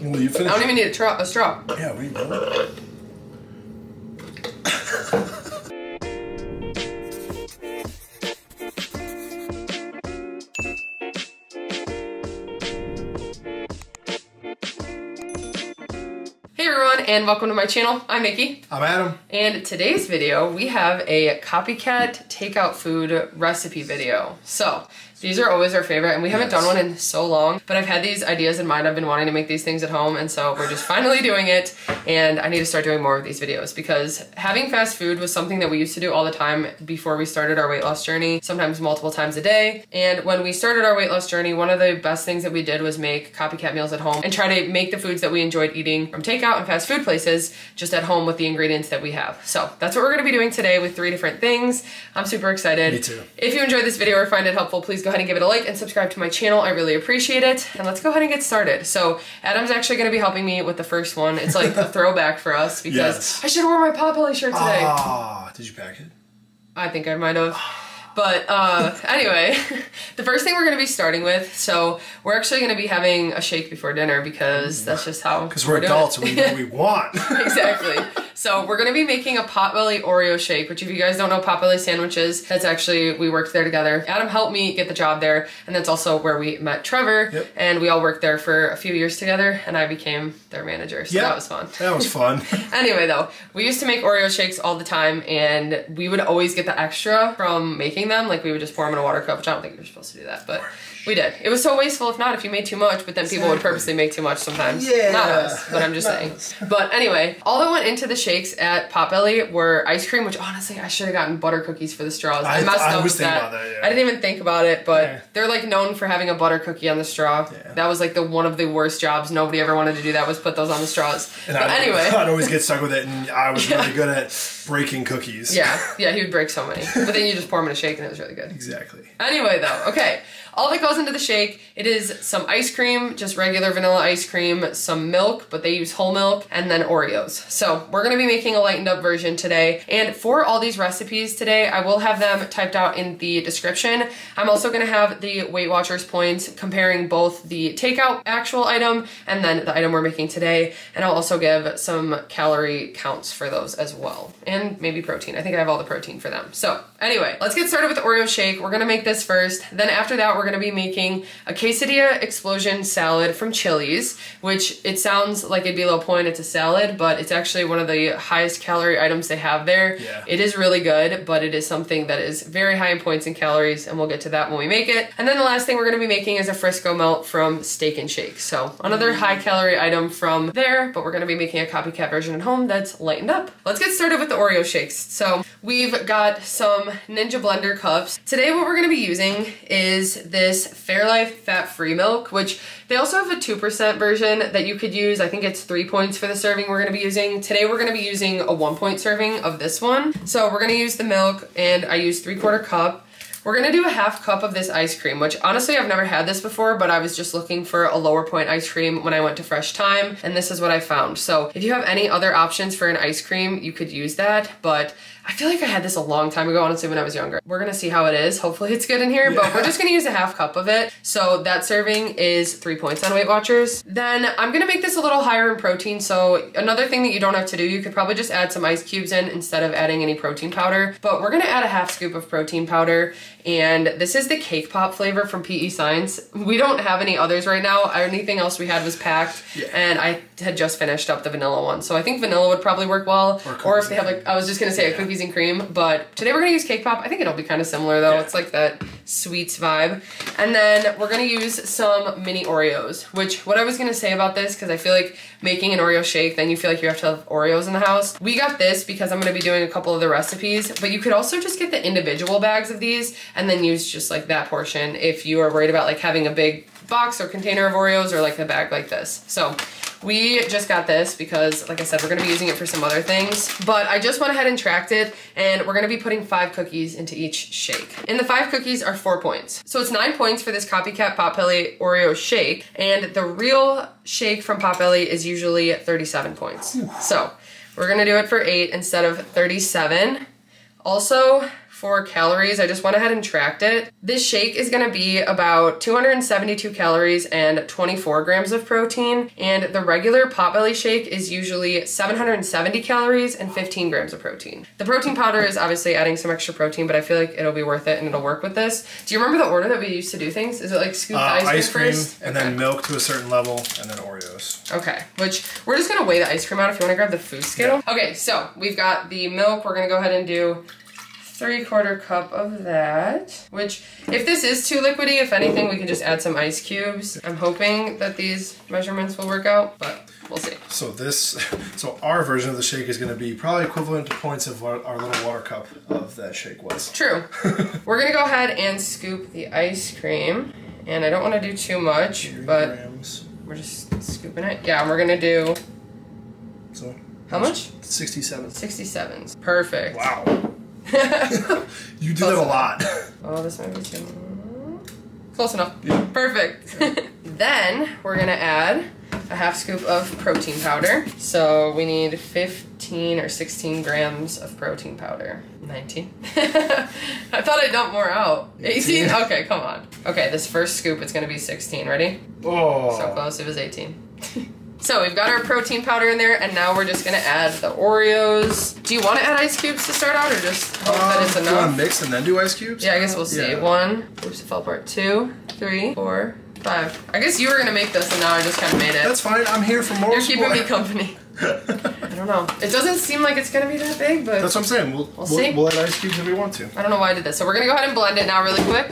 Will you finish? I don't even need a straw. Yeah, we will. Hey everyone, and welcome to my channel. I'm Nikki. I'm Adam. And today's video, we have a copycat takeout food recipe video. So, these are always our favorite, and we haven't done one in so long, but I've had these ideas in mind. I've been wanting to make these things at home, and so we're just finally doing it, and I need to start doing more of these videos because having fast food was something that we used to do all the time before we started our weight loss journey, sometimes multiple times a day. And when we started our weight loss journey, one of the best things that we did was make copycat meals at home and try to make the foods that we enjoyed eating from takeout and fast food places just at home with the ingredients that we have. So that's what we're gonna be doing today with 3 different things. I'm super excited. Me too. If you enjoyed this video or find it helpful, please go ahead and give it a like and subscribe to my channel. I really appreciate it. And let's go ahead and get started. So Adam's actually gonna be helping me with the first one. It's like a throwback for us because I should have worn my Potbelly shirt today. Ah, did you pack it? I think I might have. But anyway, the first thing we're going to be starting with, so we're actually going to be having a shake before dinner because that's just how Because we're adults and we know what we want. Exactly. So we're going to be making a Potbelly Oreo shake, which if you guys don't know Potbelly sandwiches, that's actually, we worked there together. Adam helped me get the job there, and that's also where we met Trevor, and we all worked there for a few years together, and I became their manager, so that was fun. That was fun. Anyway though, we used to make Oreo shakes all the time, and we would always get the extra from making them. Like we would just pour them in a water cup, which I don't think you're supposed to do that, but we did. It was so wasteful if not, if you made too much, but then people would purposely make too much sometimes. Yeah. Not us, but I'm just saying. But anyway, all that went into the shakes at Potbelly were ice cream, which honestly, I should have gotten butter cookies for the straws. I messed up with that. About that, yeah. I didn't even think about it, but they're like known for having a butter cookie on the straw. Yeah. That was like one of the worst jobs. Nobody ever wanted to do that, was put those on the straws. And but anyway. I'd always get stuck with it, and I was really good at breaking cookies. Yeah, he would break so many. But then you just pour them in a shake and it was really good. Exactly. Anyway though, okay. All that goes into the shake, it is some ice cream, just regular vanilla ice cream, some milk, but they use whole milk, and then Oreos. So we're gonna be making a lightened up version today. And for all these recipes today, I will have them typed out in the description. I'm also gonna have the Weight Watchers points comparing both the takeout actual item and then the item we're making today. And I'll also give some calorie counts for those as well. And maybe protein. I think I have all the protein for them. So anyway, let's get started with the Oreo shake. We're gonna make this first. Then after that, we're gonna be making a quesadilla explosion salad from Chili's, which it sounds like it'd be low point, it's a salad, but it's actually one of the highest calorie items they have there. Yeah. It is really good, but it is something that is very high in points and calories, and we'll get to that when we make it. And then the last thing we're gonna be making is a Frisco melt from Steak and Shake. So another high calorie item from there, but we're gonna be making a copycat version at home that's lightened up. Let's get started with the Oreo shakes. So we've got some Ninja blender cups. Today what we're gonna be using is this Fairlife fat-free milk, which they also have a 2% version that you could use. I think it's 3 points for the serving we're gonna be using. Today we're gonna be using a 1-point serving of this one. So we're gonna use the milk, and I use 3/4 cup. We're gonna do a 1/2 cup of this ice cream, which honestly I've never had this before, but I was just looking for a lower point ice cream when I went to Fresh Thyme, and this is what I found. So if you have any other options for an ice cream, you could use that, but I feel like I had this a long time ago, honestly, when I was younger. We're gonna see how it is. Hopefully it's good in here, but we're just gonna use a 1/2 cup of it. So that serving is 3 points on Weight Watchers. Then I'm gonna make this a little higher in protein. So another thing that you don't have to do, you could probably just add some ice cubes in instead of adding any protein powder, but we're gonna add a 1/2 scoop of protein powder. And this is the Cake Pop flavor from PE Science. We don't have any others right now. Anything else we had was packed, and I had just finished up the vanilla one. So I think vanilla would probably work well. Or if they have like, I was just gonna say cookies and cream, but today we're gonna use Cake Pop. I think it'll be kind of similar though. It's like that sweets vibe. And then we're gonna use some mini Oreos, which what I was gonna say about this, because I feel like making an Oreo shake, then you feel like you have to have Oreos in the house. We got this because I'm gonna be doing a couple of the recipes, but you could also just get the individual bags of these and then use just like that portion if you are worried about like having a big box or container of Oreos or like a bag like this. So we just got this because, like I said, we're gonna be using it for some other things, but I just went ahead and tracked it, and we're gonna be putting 5 cookies into each shake. And the 5 cookies are 4 points. So it's 9 points for this Copycat Potbelly Oreo shake, and the real shake from Potbelly is usually 37 points. So we're gonna do it for 8 instead of 37. Also, for calories. I just went ahead and tracked it. This shake is gonna be about 272 calories and 24 grams of protein. And the regular Potbelly shake is usually 770 calories and 15 grams of protein. The protein powder is obviously adding some extra protein, but I feel like it'll be worth it and it'll work with this. Do you remember the order that we used to do things? Is it like scoop ice cream first? And then milk to a certain level, and then Oreos. Okay, which we're just gonna weigh the ice cream out if you wanna grab the food scale. Yeah. Okay, so we've got the milk. We're gonna go ahead and do 3/4 cup of that, which if this is too liquidy, if anything, we can just add some ice cubes. I'm hoping that these measurements will work out, but we'll see. So our version of the shake is gonna be probably equivalent to points of what our little water cup of that shake was. True. We're gonna go ahead and scoop the ice cream, and I don't wanna do too much, but we're just scooping it. Yeah, and we're gonna do, so how much? 67. 67. Perfect. Wow. You do that a lot. Oh, this might be too close enough. Yeah. Perfect. Then we're gonna add a 1/2 scoop of protein powder. So we need 15 or 16 grams of protein powder. 19. I thought I dumped more out. 18? Okay, come on. Okay, this first scoop is gonna be 16. Ready? Oh. So close, it was 18. So we've got our protein powder in there, and now we're just gonna add the Oreos. Do you want to add ice cubes to start out, or just hope that it's enough? Do you want to mix and then do ice cubes? Yeah, I guess we'll see. Yeah. 1, oops, it fell apart. 2, 3, 4, 5. I guess you were gonna make this, and now I just kind of made it. That's fine. I'm here for more. You're keeping me company. I don't know. It doesn't seem like it's gonna be that big, but that's what I'm saying. We'll see. We'll add ice cubes if we want to. I don't know why I did this. So we're gonna go ahead and blend it now, really quick.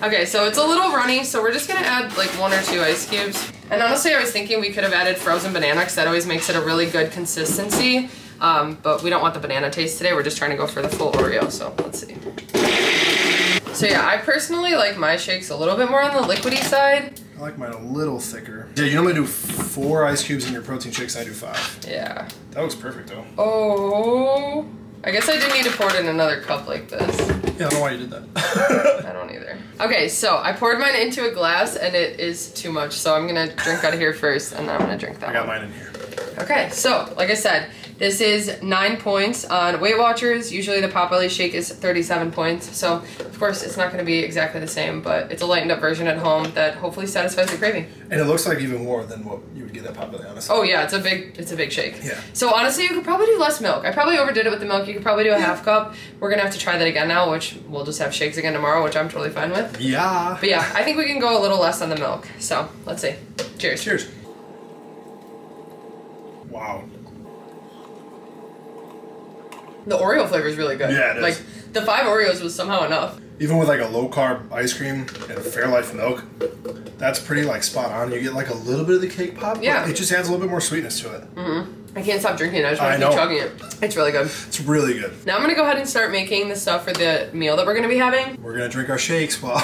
Okay, so it's a little runny, so we're just gonna add like 1 or 2 ice cubes. And honestly, I was thinking we could have added frozen banana, because that always makes it a really good consistency. But we don't want the banana taste today. We're just trying to go for the full Oreo, so let's see. So yeah, I personally like my shakes a little bit more on the liquidy side. I like mine a little thicker. Yeah, you normally do 4 ice cubes in your protein shakes, and I do 5. Yeah. That looks perfect though. Oh, I guess I do need to pour it in another cup like this. Yeah, I don't know why you did that. I don't either. Okay, so I poured mine into a glass and it is too much, so I'm gonna drink out of here first and then I'm gonna drink that I got mine in here. Okay, so like I said, this is 9 points on Weight Watchers. Usually the Potbelly shake is 37 points. So of course it's not gonna be exactly the same, but it's a lightened up version at home that hopefully satisfies your craving. And it looks like even more than what you would get at Potbelly, honestly. Oh yeah, it's a big shake. Yeah. So honestly, you could probably do less milk. I probably overdid it with the milk. You could probably do a 1/2 cup. We're gonna have to try that again now, which we'll just have shakes again tomorrow, which I'm totally fine with. Yeah. But yeah, I think we can go a little less on the milk. So let's see. Cheers. Cheers. Wow. The Oreo flavor is really good. Yeah, it is. Like, the 5 Oreos was somehow enough. Even with like a low carb ice cream and Fairlife milk, that's pretty like spot on. You get like a little bit of the cake pop, yeah. But it just adds a little bit more sweetness to it. Mm-hmm. I can't stop drinking it. I just want to keep chugging it. It's really good. It's really good. Now I'm going to go ahead and start making the stuff for the meal that we're going to be having. We're going to drink our shakes while...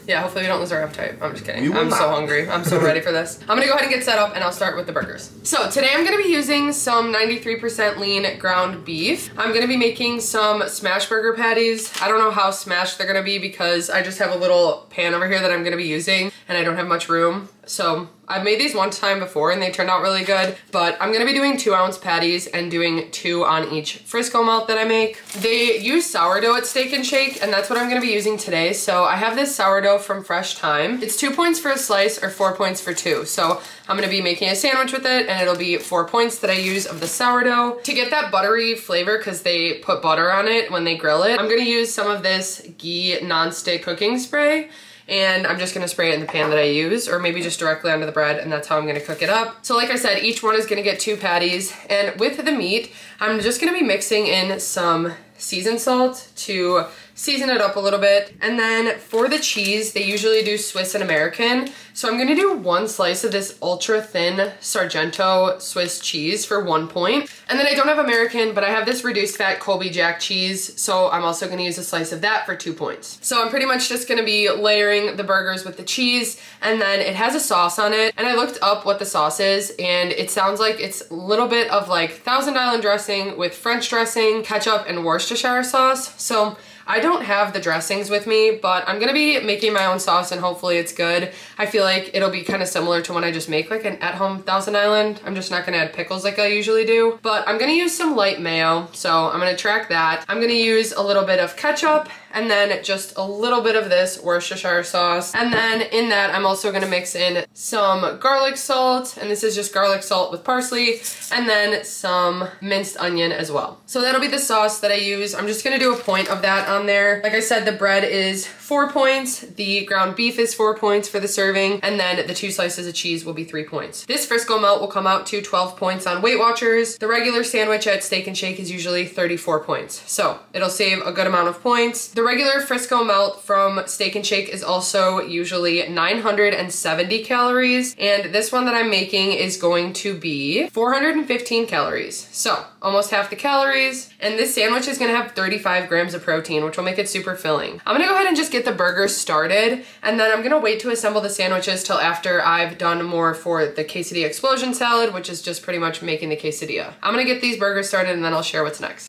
Yeah, hopefully we don't lose our appetite. I'm just kidding. I'm so hungry. I'm so ready for this. I'm going to go ahead and get set up and I'll start with the burgers. So today I'm going to be using some 93% lean ground beef. I'm going to be making some smash burger patties. I don't know how smashed they're going to be because I just have a little pan over here that I'm going to be using and I don't have much room. So I've made these one time before and they turned out really good, but I'm gonna be doing 2-ounce patties and doing 2 on each Frisco melt that I make. They use sourdough at Steak and Shake and that's what I'm gonna be using today. So I have this sourdough from Fresh Thyme. It's 2 points for a slice or 4 points for 2. So I'm gonna be making a sandwich with it and it'll be 4 points that I use of the sourdough. To get that buttery flavor, because they put butter on it when they grill it, I'm gonna use some of this ghee non-stick cooking spray. And I'm just gonna spray it in the pan that I use, or maybe just directly onto the bread, and that's how I'm gonna cook it up. So like I said, each one is gonna get 2 patties, and with the meat, I'm just gonna be mixing in some seasoned salt to season it up a little bit. And then for the cheese, they usually do Swiss and American. So I'm gonna do 1 slice of this ultra thin Sargento Swiss cheese for 1 point. And then I don't have American, but I have this reduced fat Colby Jack cheese. So I'm also gonna use a slice of that for 2 points. So I'm pretty much just gonna be layering the burgers with the cheese, and then it has a sauce on it. And I looked up what the sauce is, and it sounds like it's a little bit of like Thousand Island dressing with French dressing, ketchup, and Worcestershire sauce. So I don't have the dressings with me, but I'm gonna be making my own sauce and hopefully it's good. I feel like it'll be kind of similar to when I just make like an at-home Thousand Island. I'm just not gonna add pickles like I usually do, but I'm gonna use some light mayo, so I'm gonna track that. I'm gonna use a little bit of ketchup and then just a little bit of this Worcestershire sauce. And then in that, I'm also gonna mix in some garlic salt, and this is just garlic salt with parsley, and then some minced onion as well. So that'll be the sauce that I use. I'm just gonna do a point of that on there. Like I said, the bread is 4 points, the ground beef is 4 points for the serving, and then the 2 slices of cheese will be 3 points. This Frisco melt will come out to 12 points on Weight Watchers. The regular sandwich at Steak and Shake is usually 34 points. So it'll save a good amount of points. The regular Frisco melt from Steak and Shake is also usually 970 calories, and this one that I'm making is going to be 415 calories. So almost half the calories, and this sandwich is gonna have 35 grams of protein, which will make it super filling. I'm gonna go ahead and just get the burgers started, and then I'm gonna wait to assemble the sandwiches till after I've done more for the quesadilla explosion salad, which is just pretty much making the quesadilla. I'm gonna get these burgers started and then I'll share what's next.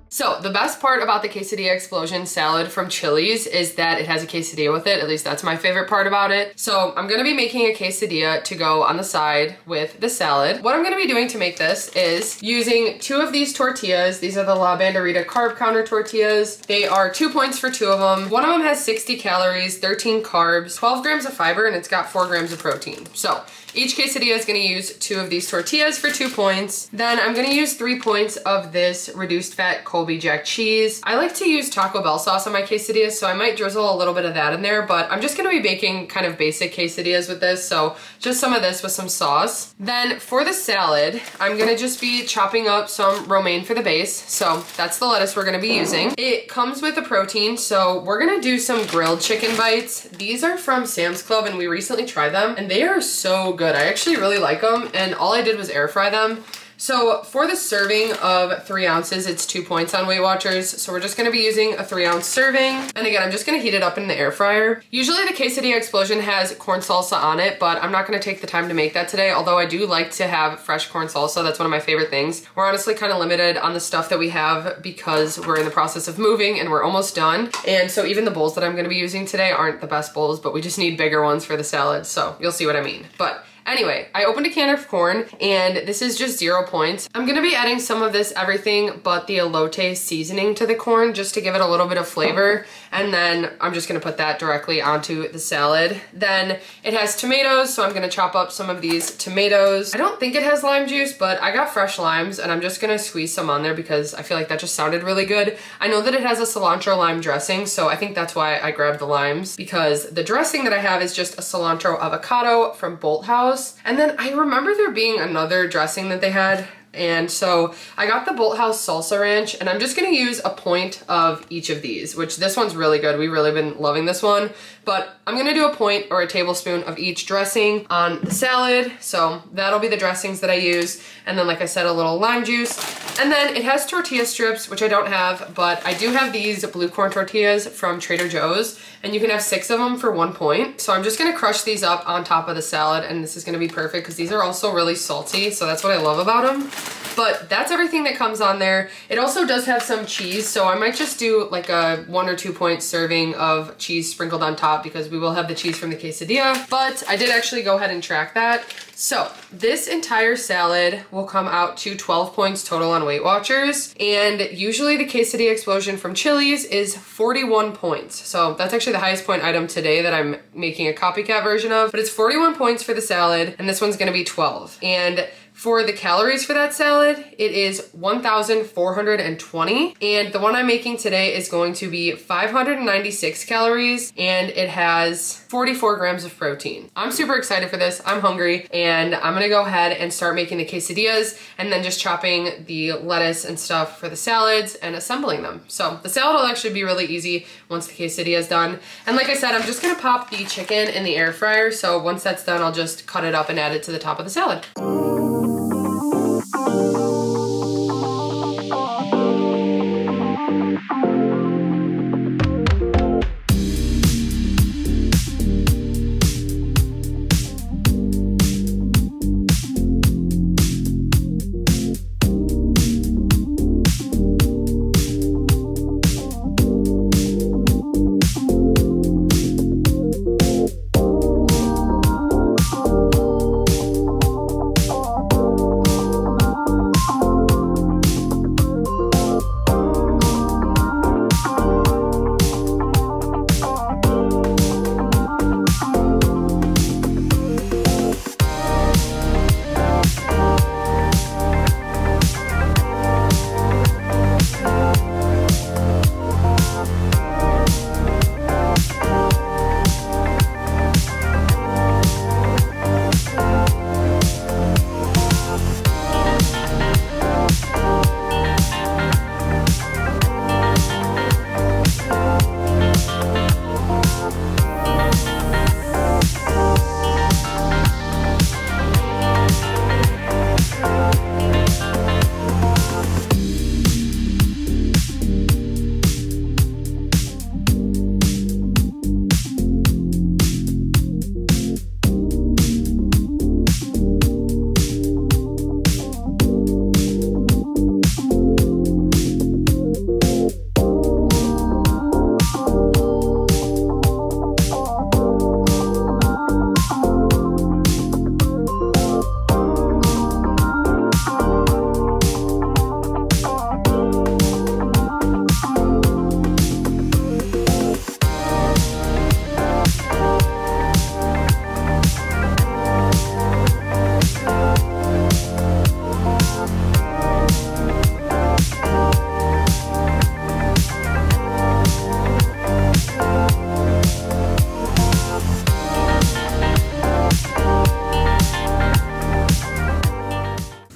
So the best part about the quesadilla explosion salad from Chili's is that it has a quesadilla with it. At least that's my favorite part about it. So I'm gonna be making a quesadilla to go on the side with the salad. What I'm gonna be doing to make this is using 2 of these tortillas. These are the La Banderita carb counter tortillas. They are 2 points for 2 of them. One of them has 60 calories, 13 carbs, 12 grams of fiber, and it's got 4 grams of protein. So each quesadilla is gonna use 2 of these tortillas for 2 points. Then I'm gonna use 3 points of this reduced fat Colby Jack cheese. I like to use Taco Bell sauce on my quesadillas, so I might drizzle a little bit of that in there, but I'm just gonna be baking kind of basic quesadillas with this, so just some of this with some sauce. Then for the salad, I'm gonna just be chopping up some romaine for the base, so that's the lettuce we're gonna be using. It comes with a protein, so we're gonna do some grilled chicken bites. These are from Sam's Club, and we recently tried them, and they are so good. I actually really like them, and all I did was air fry them. So for the serving of 3 ounces, it's 2 points on Weight Watchers. So we're just gonna be using a 3-ounce serving. And again, I'm just gonna heat it up in the air fryer. Usually the quesadilla explosion has corn salsa on it, but I'm not gonna take the time to make that today. Although I do like to have fresh corn salsa. That's one of my favorite things. We're honestly kind of limited on the stuff that we have because we're in the process of moving and we're almost done. And so even the bowls that I'm gonna be using today aren't the best bowls, but we just need bigger ones for the salad. So you'll see what I mean. But anyway, I opened a can of corn, and this is just 0 points. I'm gonna be adding some of this everything but the elote seasoning to the corn just to give it a little bit of flavor, and then I'm just gonna put that directly onto the salad. Then it has tomatoes, so I'm gonna chop up some of these tomatoes. I don't think it has lime juice, but I got fresh limes, and I'm just gonna squeeze some on there because I feel like that just sounded really good. I know that it has a cilantro lime dressing, so I think that's why I grabbed the limes, because the dressing that I have is just a cilantro avocado from Bolt House. And then I remember there being another dressing that they had, and so I got the Bolt House Salsa Ranch, and I'm just gonna use a point of each of these, which this one's really good. We've really been loving this one, but I'm gonna do a point or a tablespoon of each dressing on the salad. So that'll be the dressings that I use. And then, like I said, a little lime juice. And then it has tortilla strips, which I don't have, but I do have these blue corn tortillas from Trader Joe's, and you can have 6 of them for 1 point. So I'm just gonna crush these up on top of the salad, and this is gonna be perfect because these are also really salty, so that's what I love about them. But that's everything that comes on there. It also does have some cheese, so I might just do like a 1 or 2 point serving of cheese sprinkled on top because we will have the cheese from the quesadilla. But I did actually go ahead and track that. So this entire salad will come out to 12 points total on Weight Watchers, and usually the quesadilla explosion from Chili's is 41 points. So that's actually the highest point item today that I'm making a copycat version of, but it's 41 points for the salad, and this one's gonna be 12. And For the calories for that salad, it is 1,420, and the one I'm making today is going to be 596 calories, and it has 44 grams of protein. I'm super excited for this. I'm hungry, and I'm gonna go ahead and start making the quesadillas, and then just chopping the lettuce and stuff for the salads and assembling them. So the salad will actually be really easy once the quesadilla is done. And like I said, I'm just gonna pop the chicken in the air fryer, so once that's done, I'll just cut it up and add it to the top of the salad.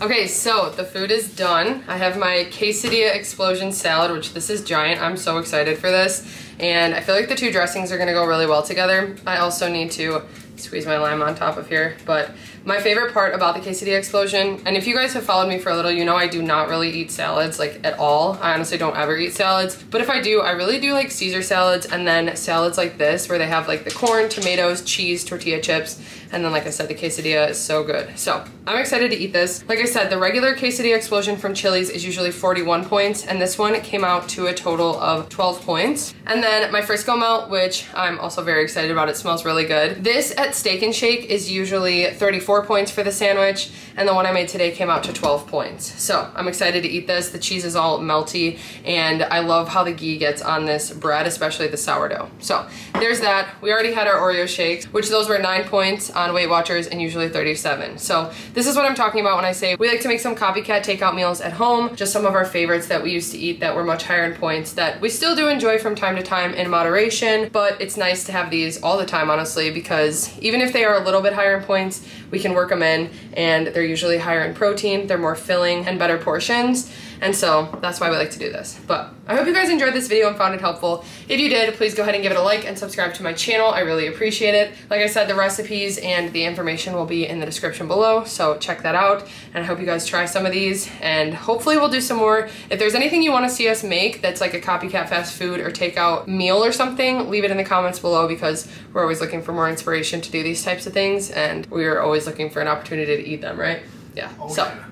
Okay, so the food is done. I have my quesadilla explosion salad, which this is giant. I'm so excited for this. And I feel like the two dressings are gonna go really well together. I also need to squeeze my lime on top of here, but my favorite part about the quesadilla explosion, and if you guys have followed me for a little, you know I do not really eat salads, like, at all. I honestly don't ever eat salads, but if I do, I really do like Caesar salads, and then salads like this, where they have like the corn, tomatoes, cheese, tortilla chips, and then like I said, the quesadilla is so good. So I'm excited to eat this. Like I said, the regular quesadilla explosion from Chili's is usually 41 points, and this one came out to a total of 12 points. And then my Frisco melt, which I'm also very excited about. It smells really good. This at Steak and Shake is usually 34 points for the sandwich, and the one I made today came out to 12 points. So I'm excited to eat this. The cheese is all melty, and I love how the ghee gets on this bread, especially the sourdough. So there's that. We already had our Oreo shakes, which those were 9 points on Weight Watchers and usually 37. So this is what I'm talking about when I say we like to make some copycat takeout meals at home, just some of our favorites that we used to eat that were much higher in points that we still do enjoy from time to time in moderation, but it's nice to have these all the time, honestly, because even if they are a little bit higher in points, we can work them in, and they're usually higher in protein, they're more filling and better portions. And so that's why we like to do this. But I hope you guys enjoyed this video and found it helpful. If you did, please go ahead and give it a like and subscribe to my channel. I really appreciate it. Like I said, the recipes and the information will be in the description below, so check that out. And I hope you guys try some of these, and hopefully we'll do some more. If there's anything you want to see us make that's like a copycat fast food or takeout meal or something, leave it in the comments below, because we're always looking for more inspiration to do these types of things, and we're always looking for an opportunity to eat them, right? Yeah. Oh, so yeah.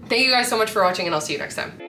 Thank you guys so much for watching, and I'll see you next time.